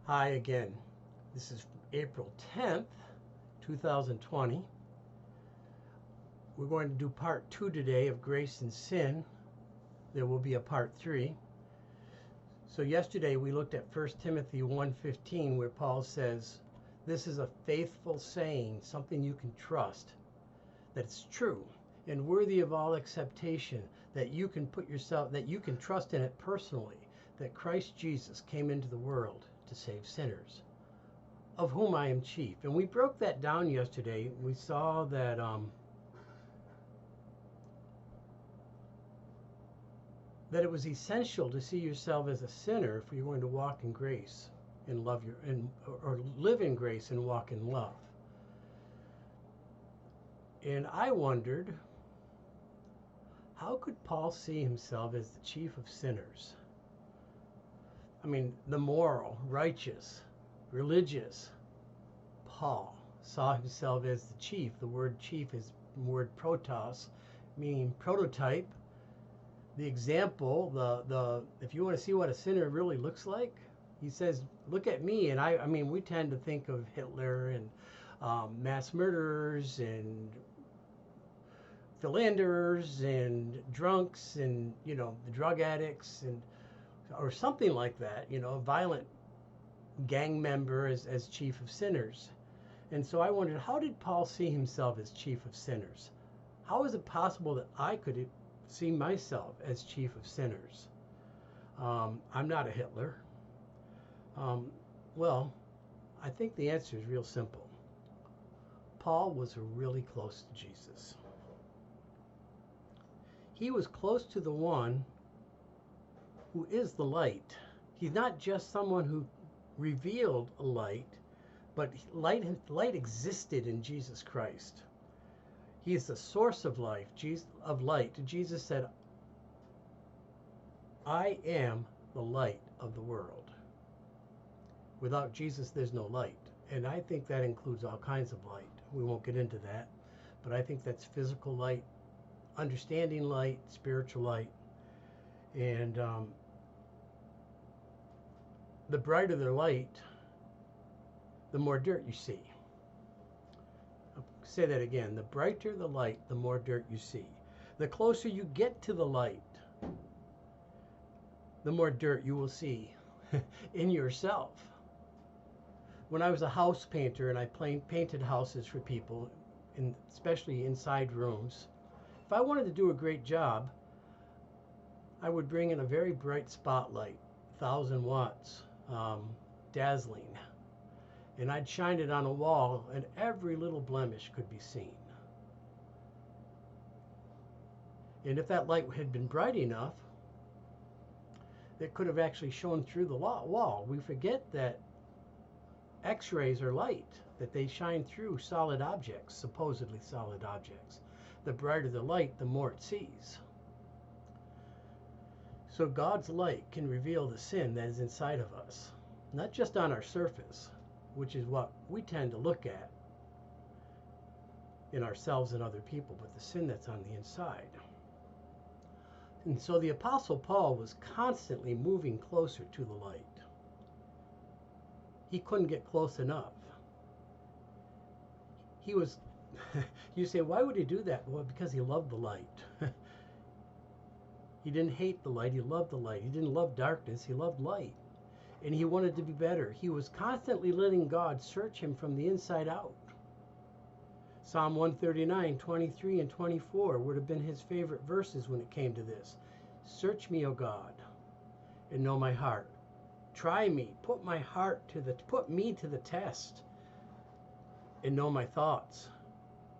Hi again. This is April 10th, 2020. We're going to do part 2 today of Grace and Sin. There will be a part 3. So yesterday we looked at 1 Timothy 1:15 where Paul says, "This is a faithful saying, something you can trust, that it's true and worthy of all acceptation, that you can trust in it personally, that Christ Jesus came into the world to save sinners, of whom I am chief." And we broke that down yesterday. We saw that it was essential to see yourself as a sinner if you're going to walk in grace and love or live in grace and walk in love. And I wondered, how could Paul see himself as the chief of sinners? I mean, the moral, righteous, religious Paul saw himself as the chief. The word chief is the word protos, meaning prototype. The example, the if you want to see what a sinner really looks like, he says, "Look at me." And I mean, we tend to think of Hitler and mass murderers and philanderers and drunks and the drug addicts and or something like that. A violent gang member as chief of sinners. And so I wondered, how did Paul see himself as chief of sinners? How is it possible that I could see myself as chief of sinners? I'm not a Hitler. Well, I think the answer is real simple. Paul was really close to Jesus. He was close to the one who is the light. He's not just someone who revealed a light, but light existed in Jesus Christ. He is the source of life, of light. Jesus said, "I am the light of the world." Without Jesus, there's no light. And I think that includes all kinds of light. We won't get into that. But I think that's physical light, understanding light, spiritual light. And the brighter the light, the more dirt you see. I'll say that again. The brighter the light, the more dirt you see. The closer you get to the light, the more dirt you will see in yourself. When I was a house painter and I painted houses for people, especially inside rooms, if I wanted to do a great job, I would bring in a very bright spotlight, 1,000 watts, dazzling, and I'd shine it on a wall and every little blemish could be seen. And if that light had been bright enough, it could have actually shone through the wall. We forget that X-rays are light, that they shine through solid objects, supposedly solid objects. The brighter the light, the more it sees. So God's light can reveal the sin that is inside of us, not just on our surface, which is what we tend to look at in ourselves and other people, but the sin that's on the inside. And so the Apostle Paul was constantly moving closer to the light. He couldn't get close enough. He was, you say, why would he do that? Well, because he loved the light. He didn't hate the light, he loved the light. He didn't love darkness, he loved light. And he wanted to be better. He was constantly letting God search him from the inside out. Psalm 139, 23 and 24 would have been his favorite verses when it came to this. "Search me, O God, and know my heart. Try me, put me to the test, and know my thoughts."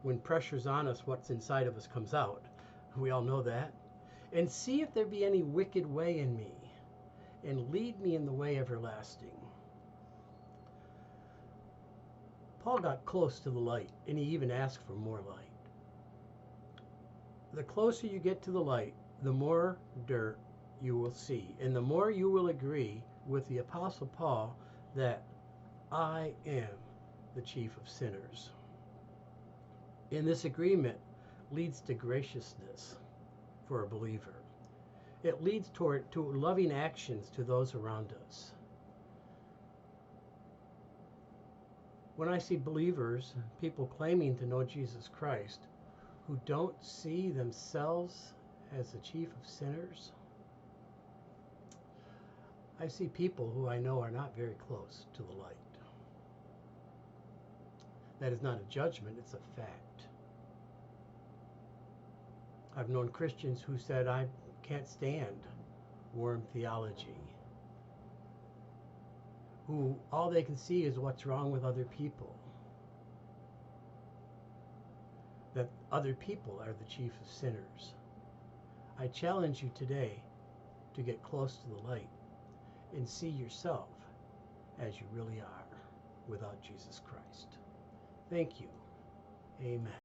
When pressure's on us, what's inside of us comes out. We all know that. "And see if there be any wicked way in me, and lead me in the way everlasting." Paul got close to the light, and he even asked for more light. The closer you get to the light, the more dirt you will see, and the more you will agree with the Apostle Paul that I am the chief of sinners. And this agreement leads to graciousness for a believer. It leads to loving actions to those around us. When I see believers, people claiming to know Jesus Christ, who don't see themselves as the chief of sinners, I see people who I know are not very close to the light. That is not a judgment, it's a fact. I've known Christians who said, I can't stand worm theology, who all they can see is what's wrong with other people, that other people are the chief of sinners. I challenge you today to get close to the light and see yourself as you really are without Jesus Christ. Thank you. Amen.